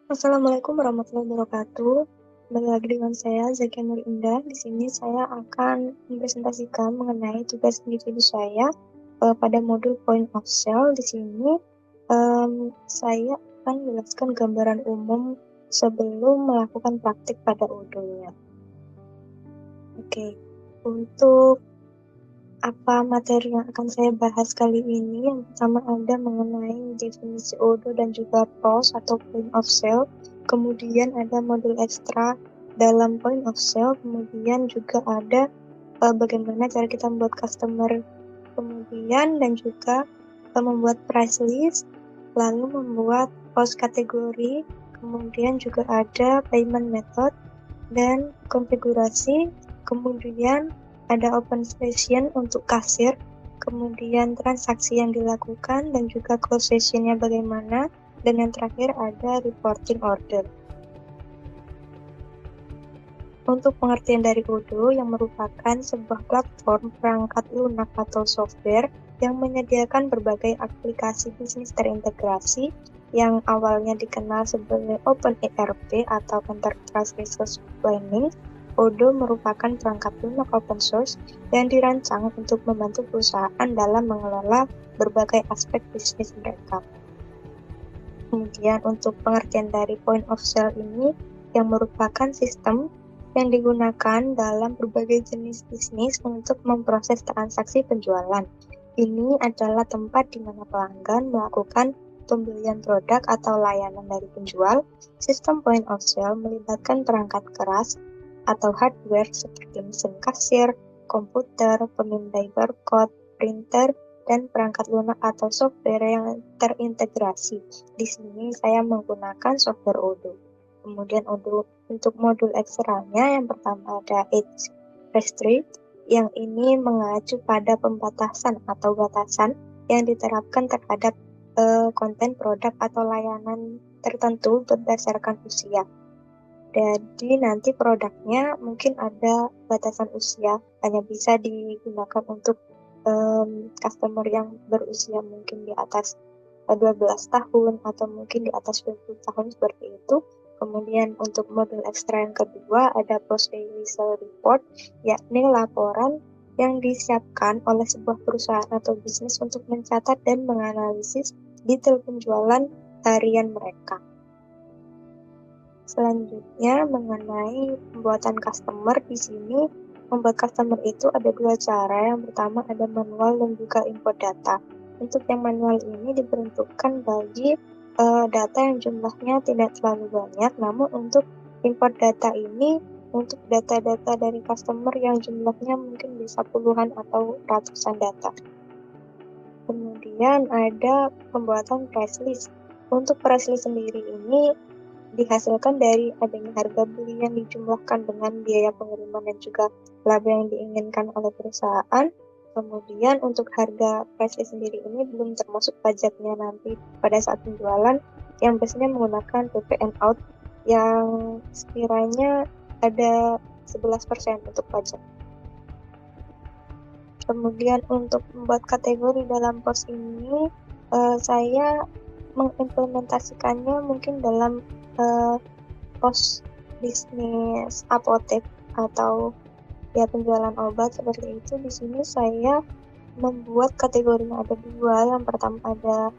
Assalamualaikum warahmatullahi wabarakatuh. Kembali lagi dengan saya Zakia Nur Indah. Di sini saya akan mempresentasikan mengenai tugas individu saya pada modul Point of Sale. Di sini saya akan menjelaskan gambaran umum sebelum melakukan praktik pada modulnya. Oke, untuk apa materi yang akan saya bahas kali ini? Yang pertama ada mengenai definisi ODO dan juga POS atau Point of Sale. Kemudian ada modul ekstra dalam Point of Sale. Kemudian juga ada bagaimana cara kita membuat customer. Kemudian dan juga membuat price list, lalu membuat POS kategori. Kemudian juga ada payment method dan konfigurasi. Kemudian ada open session untuk kasir, kemudian transaksi yang dilakukan, dan juga close sessionnya bagaimana, dan yang terakhir ada reporting order. Untuk pengertian dari Odoo yang merupakan sebuah platform perangkat lunak atau software yang menyediakan berbagai aplikasi bisnis terintegrasi yang awalnya dikenal sebagai OpenERP atau Enterprise Resource Planning. Odoo merupakan perangkat lunak open source yang dirancang untuk membantu perusahaan dalam mengelola berbagai aspek bisnis mereka. Kemudian untuk pengertian dari Point of Sale ini yang merupakan sistem yang digunakan dalam berbagai jenis bisnis untuk memproses transaksi penjualan. Ini adalah tempat di mana pelanggan melakukan pembelian produk atau layanan dari penjual. Sistem Point of Sale melibatkan perangkat keras atau hardware seperti mesin kasir, komputer, pemindai barcode, printer, dan perangkat lunak atau software yang terintegrasi. Di sini saya menggunakan software Odoo. Kemudian untuk modul ekstranya yang pertama ada Age Restrict, yang ini mengacu pada pembatasan atau batasan yang diterapkan terhadap konten produk atau layanan tertentu berdasarkan usia. Jadi nanti produknya mungkin ada batasan usia, hanya bisa digunakan untuk customer yang berusia mungkin di atas 12 tahun atau mungkin di atas 20 tahun seperti itu. Kemudian untuk modul ekstra yang kedua ada post daily sale report, yakni laporan yang disiapkan oleh sebuah perusahaan atau bisnis untuk mencatat dan menganalisis detail penjualan harian mereka. Selanjutnya mengenai pembuatan customer, di sini membuat customer itu ada dua cara. Yang pertama ada manual dan juga import data. Untuk yang manual ini diperuntukkan bagi data yang jumlahnya tidak terlalu banyak, namun untuk import data ini untuk data-data dari customer yang jumlahnya mungkin bisa puluhan atau ratusan data. Kemudian ada pembuatan price list. Untuk price list sendiri ini dihasilkan dari adanya harga beli yang dijumlahkan dengan biaya pengiriman dan juga laba yang diinginkan oleh perusahaan. Kemudian untuk harga price list sendiri ini belum termasuk pajaknya nanti pada saat penjualan, yang biasanya menggunakan PPN out yang sekiranya ada 11% untuk pajak. Kemudian untuk membuat kategori dalam pos ini, saya mengimplementasikannya mungkin dalam pos bisnis apotek atau ya penjualan obat seperti itu. Di sini saya membuat kategorinya ada dua. Yang pertama ada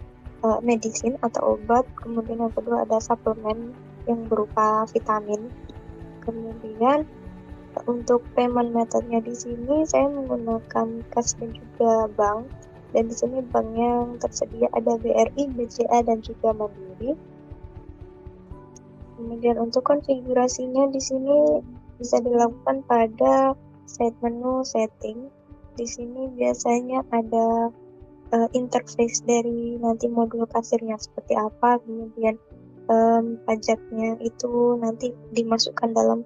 medicine atau obat, kemudian yang kedua ada suplemen yang berupa vitamin. Kemudian untuk payment methodnya di sini saya menggunakan cash dan juga bank. Dan di sini bank yang tersedia ada BRI, BCA, dan juga Mandiri. Kemudian untuk konfigurasinya di sini bisa dilakukan pada set menu setting. Di sini biasanya ada interface dari nanti modul kasirnya seperti apa, kemudian pajaknya itu nanti dimasukkan dalam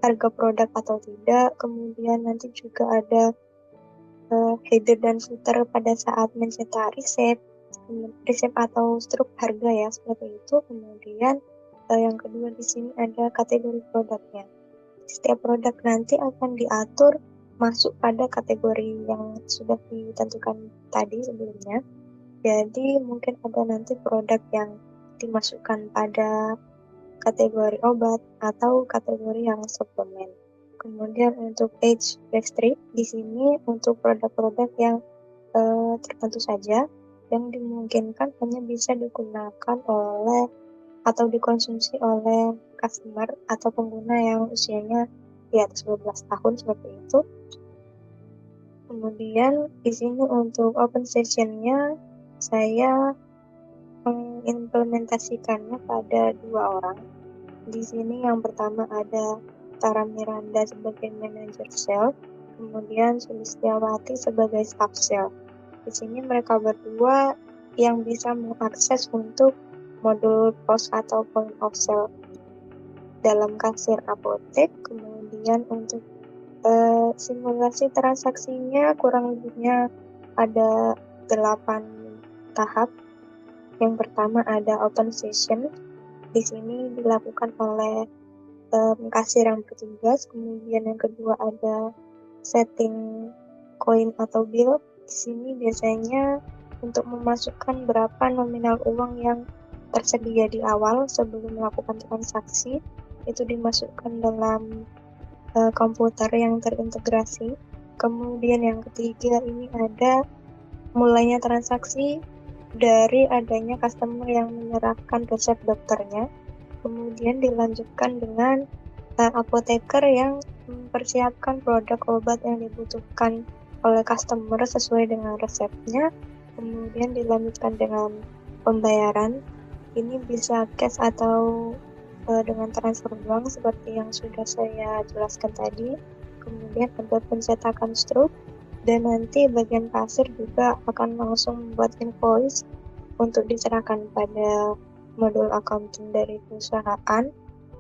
harga produk atau tidak. Kemudian nanti juga ada header dan footer pada saat mencetak resep atau struk harga ya seperti itu. Kemudian yang kedua di sini ada kategori produknya. Setiap produk nanti akan diatur masuk pada kategori yang sudah ditentukan tadi sebelumnya. Jadi mungkin ada nanti produk yang dimasukkan pada kategori obat atau kategori yang suplemen. Kemudian untuk age restrict, di sini untuk produk-produk yang tertentu saja yang dimungkinkan hanya bisa digunakan oleh atau dikonsumsi oleh customer atau pengguna yang usianya di atas 12 tahun seperti itu. Kemudian di sini untuk open session-nya saya mengimplementasikannya pada 2 orang. Di sini yang pertama ada Tara Miranda sebagai manajer sales, kemudian Sulistiawati sebagai staff sales. Di sini mereka berdua yang bisa mengakses untuk modul pos atau point of sale dalam kasir apotek. Kemudian untuk simulasi transaksinya kurang lebihnya ada 8 tahap. Yang pertama ada open session. Di sini dilakukan oleh kasir yang bertugas. Kemudian yang kedua ada setting koin atau bill. Di sini biasanya untuk memasukkan berapa nominal uang yang tersedia di awal sebelum melakukan transaksi itu dimasukkan dalam komputer yang terintegrasi. Kemudian yang ketiga ini ada mulainya transaksi dari adanya customer yang menyerahkan resep dokternya. Kemudian dilanjutkan dengan apoteker yang mempersiapkan produk obat yang dibutuhkan oleh customer sesuai dengan resepnya. Kemudian dilanjutkan dengan pembayaran. Ini bisa cash atau dengan transfer uang seperti yang sudah saya jelaskan tadi. Kemudian ada pencetakan struk, dan nanti bagian kasir juga akan langsung membuat invoice untuk diserahkan pada modul accounting dari perusahaan.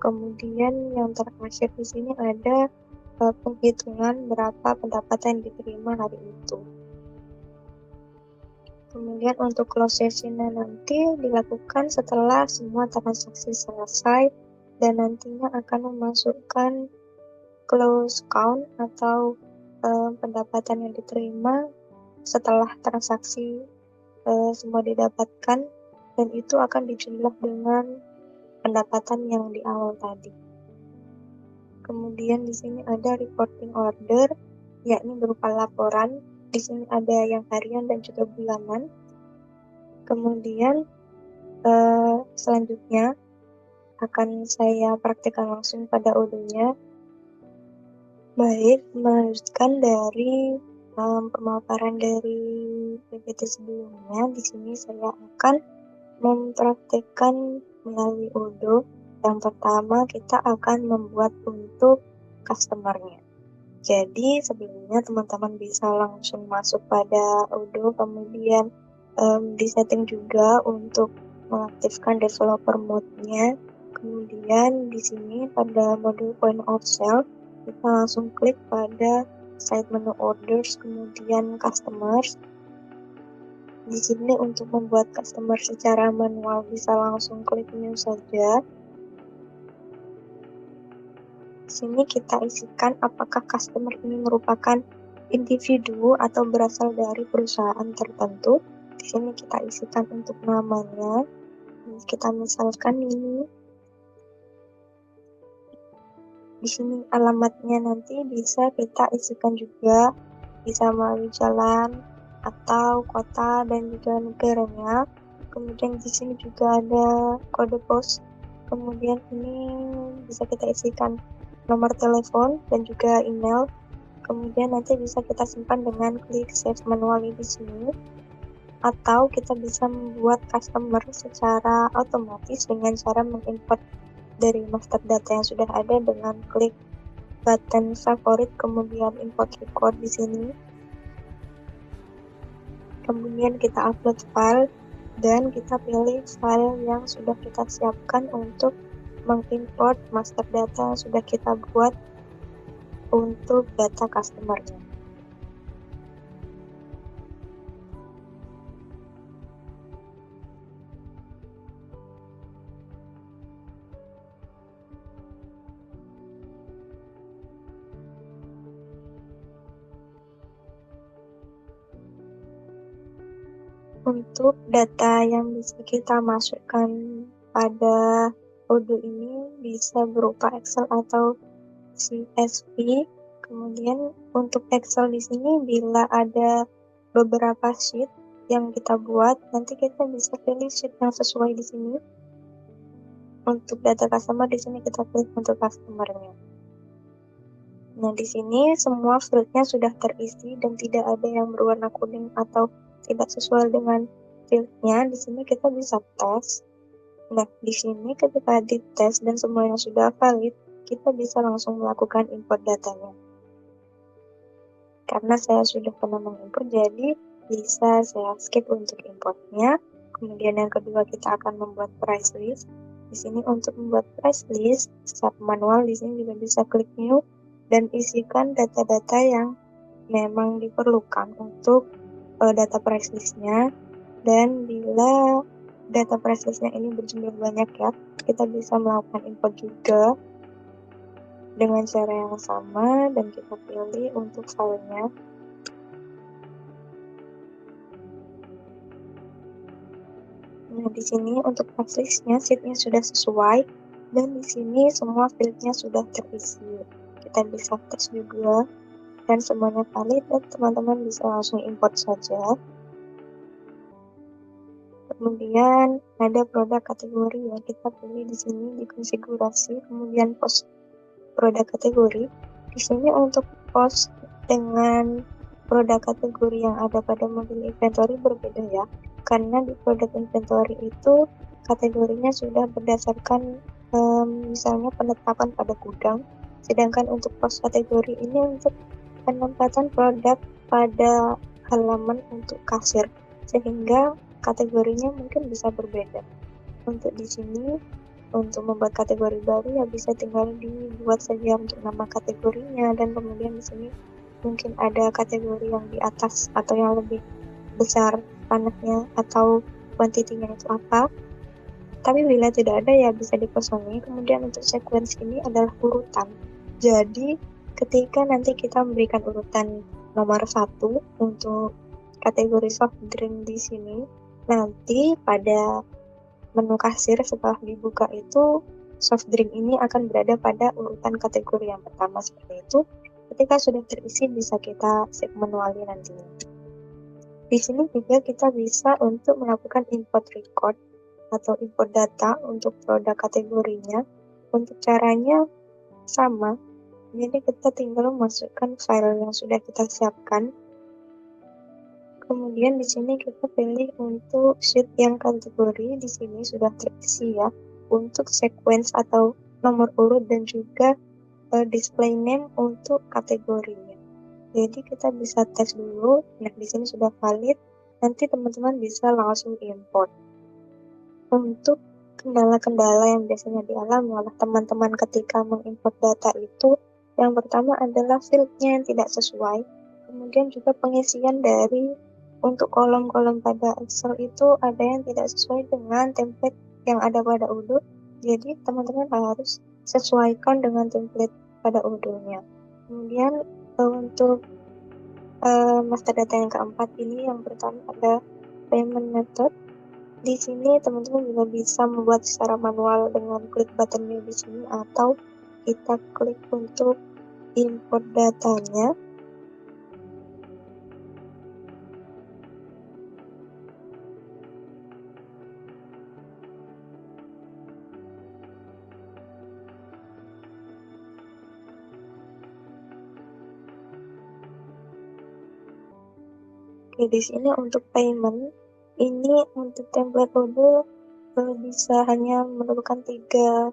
Kemudian yang terakhir di sini ada penghitungan berapa pendapatan yang diterima hari itu. Kemudian untuk close session-nya nanti dilakukan setelah semua transaksi selesai dan nantinya akan memasukkan close count atau pendapatan yang diterima setelah transaksi semua didapatkan, dan itu akan dijumlah dengan pendapatan yang di awal tadi. Kemudian di sini ada reporting order, yakni berupa laporan. Di sini ada yang harian dan juga bulanan. Kemudian selanjutnya akan saya praktikkan langsung pada Odoo-nya. Baik, melanjutkan dari pemaparan dari PPT sebelumnya, di sini saya akan mempraktikkan melalui Odoo. Yang pertama, kita akan membuat untuk customer-nya. Jadi, sebelumnya teman-teman bisa langsung masuk pada Odoo, kemudian disetting juga untuk mengaktifkan developer mode-nya. Kemudian di sini pada modul point of sale, kita langsung klik pada side menu orders, kemudian customers. Di sini untuk membuat customer secara manual bisa langsung klik new saja. Di sini kita isikan apakah customer ini merupakan individu atau berasal dari perusahaan tertentu. Di sini kita isikan untuk namanya. Kita misalkan ini. Di sini alamatnya nanti bisa kita isikan juga, bisa melalui jalan atau kota dan juga negaranya. Kemudian di sini juga ada kode pos. Kemudian ini bisa kita isikan nomor telepon dan juga email. Kemudian nanti bisa kita simpan dengan klik save manually di sini. Atau kita bisa membuat customer secara otomatis dengan cara mengimport dari master data yang sudah ada dengan klik button favorit kemudian import record di sini. Kemudian kita upload file dan kita pilih file yang sudah kita siapkan untuk mengimport master data yang sudah kita buat untuk data customer-nya. Untuk data yang bisa kita masukkan pada Odoo ini bisa berupa Excel atau CSV. Kemudian untuk Excel di sini bila ada beberapa sheet yang kita buat, nanti kita bisa pilih sheet yang sesuai di sini. Untuk data customer di sini kita klik untuk customer-nya. Nah, di sini semua field-nya sudah terisi dan tidak ada yang berwarna kuning atau tidak sesuai dengan field-nya. Di sini kita bisa tes. Nah, di sini ketika dites dan semuanya sudah valid, kita bisa langsung melakukan import datanya. Karena saya sudah pernah mengimport, jadi bisa saya skip untuk importnya. Kemudian yang kedua, kita akan membuat price list. Di sini untuk membuat price list secara manual, di sini juga bisa klik new dan isikan data-data yang memang diperlukan untuk data price listnya. Dan bila data price listnya ini berjumlah banyak ya, kita bisa melakukan import juga dengan cara yang sama dan kita pilih untuk filenya. Nah, di sini untuk price list-nya, sheet-nya sudah sesuai dan di sini semua field-nya sudah terisi. Kita bisa tes juga dan semuanya valid dan teman-teman bisa langsung import saja. Kemudian ada produk kategori ya, kita pilih di sini di konfigurasi, kemudian post produk kategori. Di sini untuk post dengan produk kategori yang ada pada modul inventory berbeda ya, karena di produk inventory itu kategorinya sudah berdasarkan misalnya penetapan pada gudang, sedangkan untuk post kategori ini untuk penempatan produk pada halaman untuk kasir, sehingga kategorinya mungkin bisa berbeda. Untuk di sini untuk membuat kategori baru ya bisa tinggal dibuat saja untuk nama kategorinya, dan kemudian di sini mungkin ada kategori yang di atas atau yang lebih besar panahnya atau kuantitinya itu apa. Tapi bila tidak ada ya bisa dikosongi. Kemudian untuk sequence ini adalah urutan. Jadi ketika nanti kita memberikan urutan nomor 1 untuk kategori soft drink di sini, nanti pada menu kasir setelah dibuka itu soft drink ini akan berada pada urutan kategori yang pertama seperti itu. Ketika sudah terisi bisa kita save manually nantinya. Di sini juga kita bisa untuk melakukan import record atau import data untuk produk kategorinya. Untuk caranya sama, jadi kita tinggal masukkan file yang sudah kita siapkan. Kemudian di sini kita pilih untuk sheet yang kategori, di sini sudah terisi ya, untuk sequence atau nomor urut dan juga display name untuk kategorinya. Jadi kita bisa tes dulu. Nah, di sini sudah valid. Nanti teman-teman bisa langsung import. Untuk kendala-kendala yang biasanya dialami oleh teman-teman ketika mengimport data itu, yang pertama adalah field-nya yang tidak sesuai. Kemudian juga pengisian dari untuk kolom-kolom pada Excel itu ada yang tidak sesuai dengan template yang ada pada Odoo. Jadi teman-teman harus sesuaikan dengan template pada Odoo-nya. Kemudian untuk master data yang keempat ini, yang pertama ada payment method. Di sini teman-teman juga bisa membuat secara manual dengan klik button new di sini, atau kita klik untuk import datanya. Oke, di sini untuk payment ini untuk template Odoo bisa hanya memerlukan 3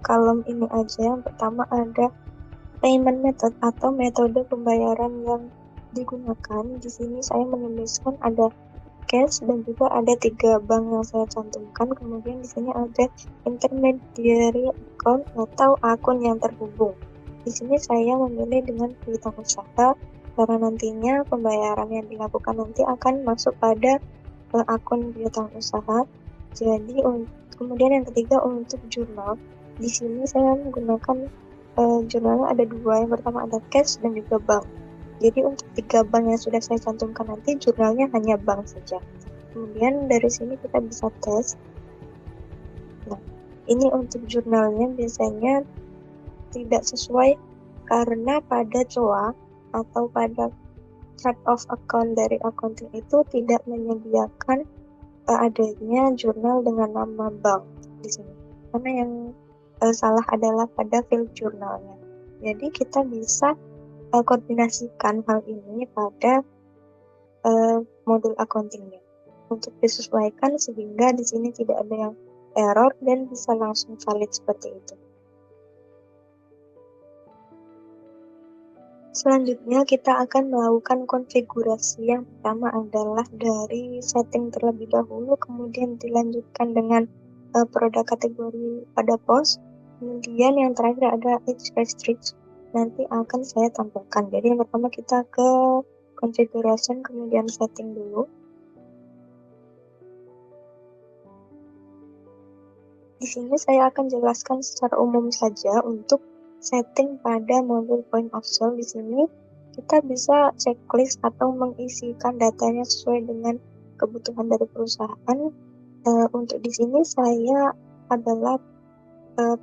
kolom ini aja. Yang pertama ada payment method atau metode pembayaran yang digunakan. Di sini saya menuliskan ada cash dan juga ada 3 bank yang saya cantumkan. Kemudian di sini ada intermediary account atau akun yang terhubung. Di sini saya memilih dengan piutang usaha karena nantinya pembayaran yang dilakukan nanti akan masuk pada akun piutang usaha. Jadi kemudian yang ketiga untuk jurnal. Di sini saya menggunakan jurnalnya ada 2. Yang pertama ada cash dan juga bank. Jadi untuk 3 bank yang sudah saya cantumkan nanti jurnalnya hanya bank saja. Kemudian dari sini kita bisa tes. Nah, Ini untuk jurnalnya biasanya tidak sesuai karena pada COA atau pada chart of account dari accounting itu tidak menyediakan adanya jurnal dengan nama bank di sini. Karena yang salah adalah pada field jurnalnya. Jadi kita bisa koordinasikan hal ini pada modul accountingnya untuk disesuaikan sehingga di sini tidak ada yang error dan bisa langsung valid seperti itu. Selanjutnya kita akan melakukan konfigurasi. Yang pertama adalah dari setting terlebih dahulu, kemudian dilanjutkan dengan produk kategori pada pos, kemudian yang terakhir ada age restrict, nanti akan saya tampilkan. Jadi yang pertama kita ke configuration, kemudian setting dulu. Di sini saya akan jelaskan secara umum saja untuk setting pada modul point of sale. Di sini kita bisa checklist atau mengisikan datanya sesuai dengan kebutuhan dari perusahaan. Untuk di sini saya adalah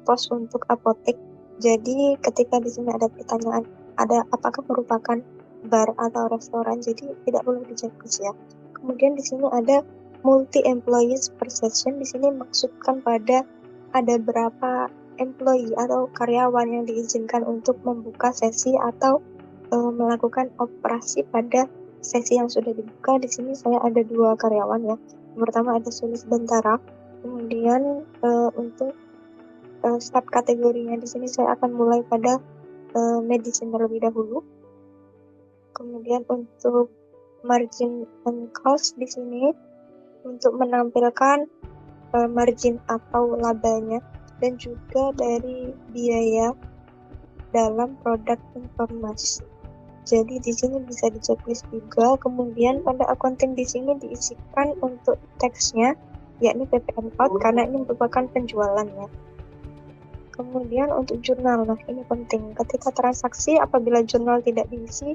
pos untuk apotek. Jadi ketika di sini ada pertanyaan, ada apakah merupakan bar atau restoran, jadi tidak perlu di checklist ya. Kemudian di sini ada multi employees per session. Di sini maksudkan pada ada berapa employee atau karyawan yang diizinkan untuk membuka sesi atau melakukan operasi pada sesi yang sudah dibuka. Di sini saya ada 2 karyawan ya. Yang pertama ada Sulis Bentara. Kemudian untuk start kategorinya di sini saya akan mulai pada medicine terlebih dahulu. Kemudian untuk margin and cost di sini untuk menampilkan margin atau labanya dan juga dari biaya dalam produk informasi. Jadi di sini bisa di checklist juga. Kemudian pada accounting di sini diisikan untuk teksnya yakni PPN out karena ini merupakan penjualannya. Kemudian untuk jurnal, nah ini penting. Ketika transaksi apabila jurnal tidak diisi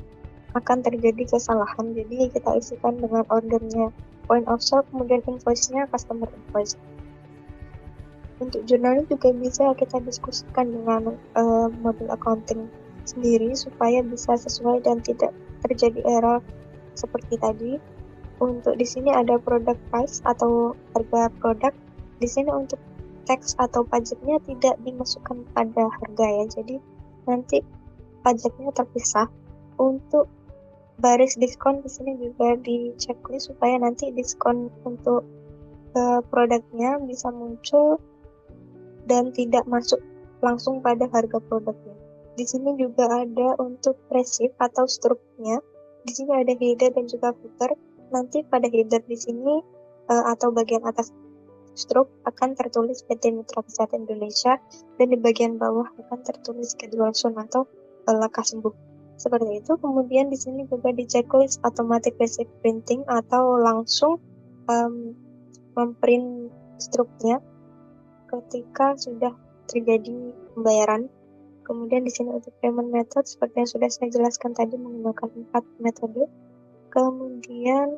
akan terjadi kesalahan. Jadi kita isikan dengan ordernya point of sale, kemudian invoice-nya customer invoice. Untuk jurnalnya juga bisa kita diskusikan dengan modul accounting sendiri supaya bisa sesuai dan tidak terjadi error seperti tadi. Untuk di sini ada product price atau harga produk. Di sini untuk tax atau pajaknya tidak dimasukkan pada harga ya. Jadi nanti pajaknya terpisah. Untuk baris diskon di sini juga di checklist supaya nanti diskon untuk produknya bisa muncul dan tidak masuk langsung pada harga produknya. Di sini juga ada untuk receipt atau struknya. Di sini ada header dan juga footer. Nanti pada header di sini atau bagian atas struk akan tertulis PT Mitra Kesehatan Indonesia dan di bagian bawah akan tertulis schedule soon atau lekas sembuh. Seperti itu. Kemudian di sini juga di checklist automatic receipt printing atau langsung memprint struknya ketika sudah terjadi pembayaran. Kemudian di sini untuk payment method seperti yang sudah saya jelaskan tadi menggunakan 4 metode. Kemudian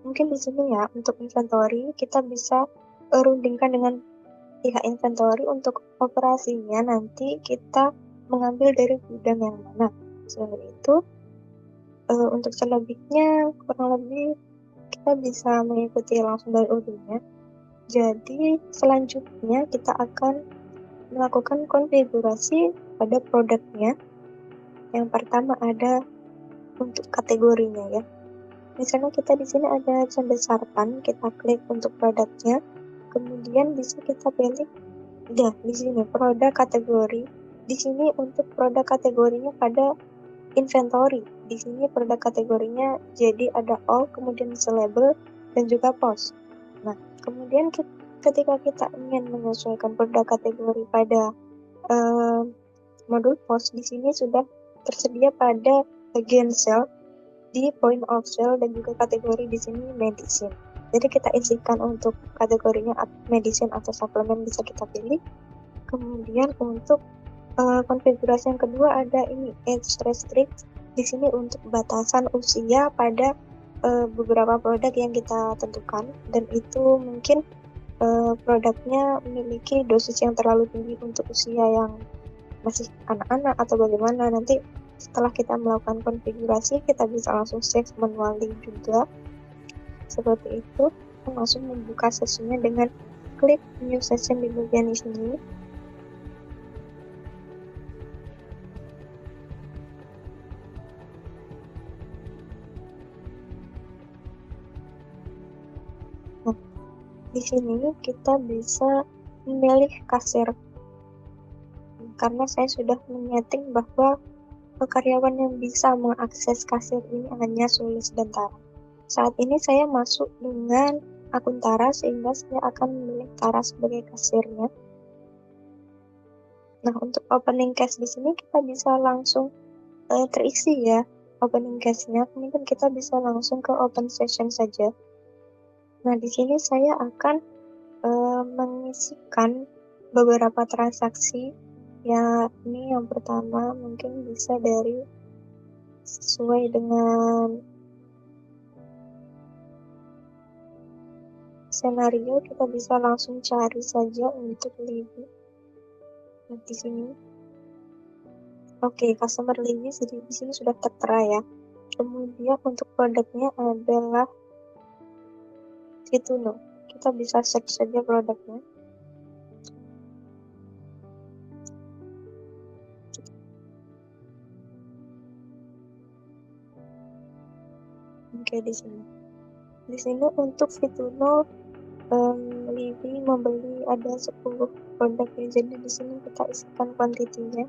mungkin di sini ya untuk inventory kita bisa rundingkan dengan pihak inventory untuk operasinya nanti kita mengambil dari gudang yang mana. Seperti itu. Untuk selebihnya kurang lebih kita bisa mengikuti langsung dari urutnya. Jadi selanjutnya kita akan melakukan konfigurasi pada produknya. Yang pertama ada untuk kategorinya ya. Misalnya kita di sini ada berdasarkan, kita klik untuk produknya, kemudian bisa kita pilih ya di sini produk kategori. Di sini untuk produk kategorinya pada inventory. Di sini produk kategorinya jadi ada all, kemudian label dan juga post. Nah, kemudian ketika kita ingin menyesuaikan produk kategori pada modul post, di sini sudah tersedia pada bagian sale di point of sale dan juga kategori di sini medicine. Jadi kita isikan untuk kategorinya medicine atau suplemen bisa kita pilih. Kemudian untuk konfigurasi yang kedua ada ini age restrict. Di sini untuk batasan usia pada beberapa produk yang kita tentukan dan itu mungkin produknya memiliki dosis yang terlalu tinggi untuk usia yang masih anak-anak atau bagaimana. Nanti setelah kita melakukan konfigurasi, kita bisa langsung save manually juga. Seperti itu, kita langsung membuka sesinya dengan klik new session di bagian di sini. Nah, di sini kita bisa memilih kasir, karena saya sudah menyeting bahwa karyawan yang bisa mengakses kasir ini hanya Sulis dan Tara. Saat ini saya masuk dengan akun Tara, sehingga saya akan memilih Tara sebagai kasirnya. Nah, untuk opening cache di sini kita bisa langsung terisi ya opening cache-nya. Kemudian kita bisa langsung ke open session saja. Nah, di sini saya akan mengisikan beberapa transaksi. Ya, ini yang pertama mungkin bisa dari sesuai dengan senario, kita bisa langsung cari saja untuk Libby. Nah, di sini. Oke, customer Libby di sini sudah tertera ya. Kemudian untuk produknya adalah Fituno. Kita bisa search saja produknya. Oke, di sini. Di sini untuk Fituno, Libby membeli ada 10 produk ya. Jadi di sini kita isikan kuantitinya.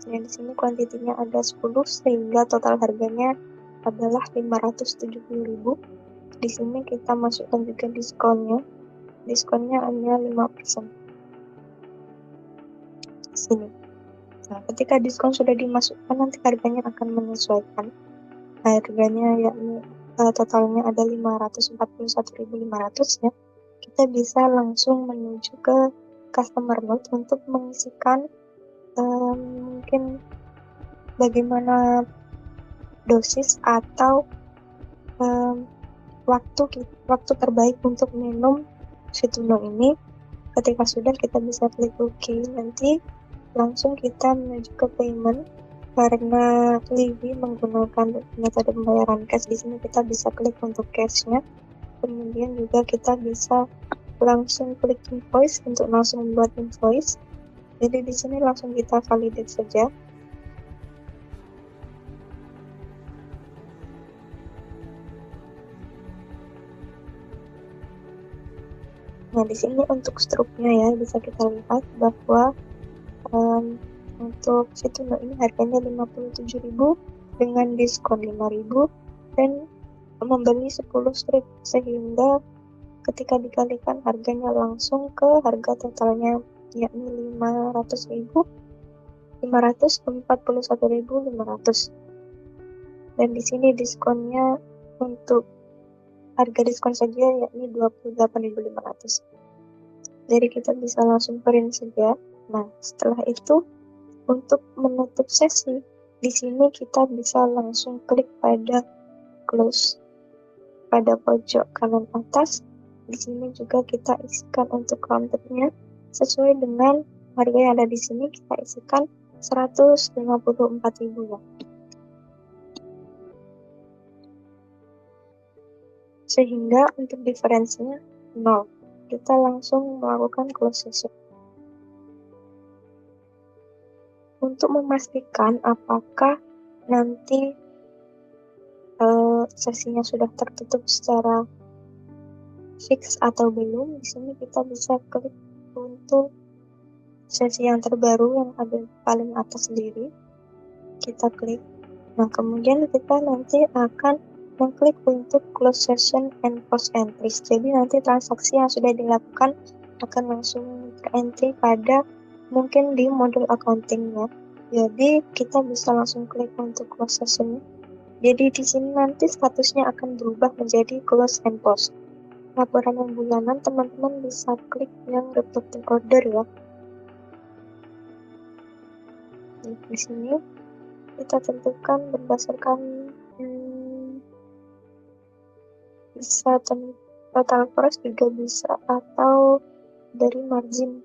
Nah, di sini kuantitinya ada 10 sehingga total harganya adalah 570.000. Di sini kita masukkan juga diskonnya. Diskonnya hanya 5%. Di sini. Nah, ketika diskon sudah dimasukkan, nanti harganya akan menyesuaikan. Harganya yakni totalnya ada 541.500 ya. Kita bisa langsung menuju ke customer note untuk mengisikan mungkin bagaimana dosis atau waktu terbaik untuk minum Fituno ini. Ketika sudah, kita bisa klik OK. Nanti langsung kita menuju ke payment. Karena Libby menggunakan metode pembayaran cash, di sini kita bisa klik untuk cash-nya. Kemudian juga kita bisa langsung klik invoice untuk langsung membuat invoice. Jadi di sini langsung kita validate saja. Nah, di sini untuk struknya ya, bisa kita lihat bahwa untuk Fituno ini harganya 57.000 dengan diskon 5.000 dan membeli 10 strip, sehingga ketika dikalikan harganya langsung ke harga totalnya yakni 541.500 dan di sini diskonnya untuk harga diskon saja yakni 28.500. Jadi kita bisa langsung print saja. Nah, setelah itu untuk menutup sesi, di sini kita bisa langsung klik pada close pada pojok kanan atas. Di sini juga kita isikan untuk counternya sesuai dengan harga yang ada di sini. Kita isikan 154.000 ya. Sehingga untuk diferensinya 0. Kita langsung melakukan close session. Untuk memastikan apakah nanti sesinya sudah tertutup secara fix atau belum, di sini kita bisa klik untuk sesi yang terbaru yang ada paling atas sendiri. Kita klik. Nah, kemudian kita nanti akan mengklik untuk close session and post entries. Jadi nanti transaksi yang sudah dilakukan akan langsung terentry pada mungkin di modul accountingnya. Jadi kita bisa langsung klik untuk close session. Jadi di sini nanti statusnya akan berubah menjadi close and post. Laporan yang bulanan, teman-teman bisa klik yang reporting order ya. Di sini kita tentukan berdasarkan bisa total cross juga bisa, atau dari margin.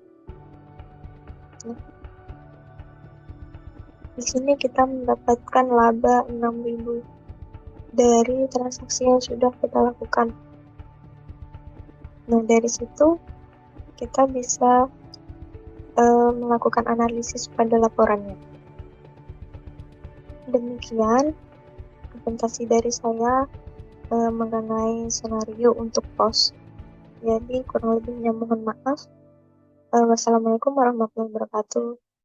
Nah, di sini kita mendapatkan laba 6.000 dari transaksi yang sudah kita lakukan. Nah, dari situ kita bisa melakukan analisis pada laporannya. Demikian presentasi dari saya mengenai senario untuk pos. Jadi kurang lebihnya mohon maaf. Wassalamualaikum warahmatullahi wabarakatuh.